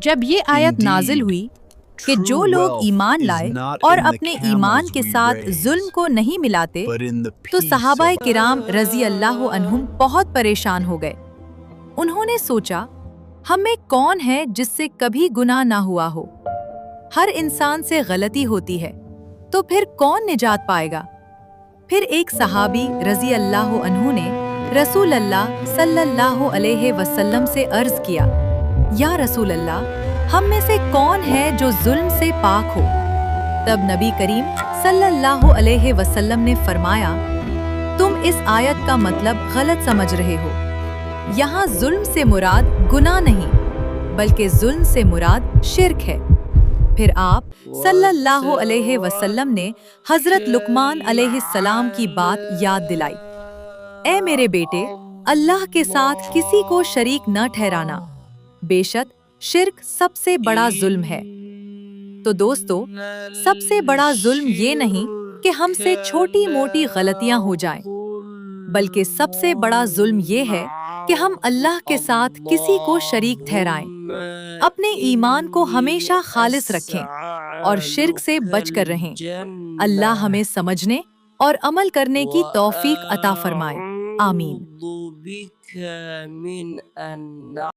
جب یہ آیت نازل ہوئی کہ جو لوگ ایمان لائے اور اپنے ایمان کے ساتھ ظلم کو نہیں ملاتے تو صحابہ کرام رضی اللہ عنہم بہت پریشان ہو گئے۔ انہوں نے سوچا ہم میں کون ہے جس سے کبھی گناہ نہ ہوا ہو؟ ہر انسان سے غلطی ہوتی ہے تو پھر کون نجات پائے گا؟ پھر ایک صحابی رضی اللہ عنہ نے رسول اللہ صلی اللہ علیہ وسلم سے عرض کیا، یا رسول اللہ، ہم میں سے کون ہے جو ظلم سے پاک ہو؟ تب نبی کریم صلی اللہ علیہ وسلم نے فرمایا، تم اس آیت کا مطلب غلط سمجھ رہے ہو۔ یہاں ظلم سے مراد گناہ نہیں بلکہ ظلم سے مراد شرک ہے۔ پھر آپ صلی اللہ علیہ وسلم نے حضرت لقمان علیہ السلام کی بات یاد دلائی، اے میرے بیٹے، اللہ کے ساتھ کسی کو شریک نہ ٹھہرانا، بے شک شرک سب سے بڑا ظلم ہے۔ تو دوستو، سب سے بڑا ظلم یہ نہیں کہ ہم سے چھوٹی موٹی غلطیاں ہو جائیں، بلکہ سب سے بڑا ظلم یہ ہے کہ ہم اللہ کے ساتھ کسی کو شریک ٹھہرائیں۔ اپنے ایمان کو ہمیشہ خالص رکھیں اور شرک سے بچ کر رہیں۔ اللہ ہمیں سمجھنے اور عمل کرنے کی توفیق عطا فرمائے، آمین۔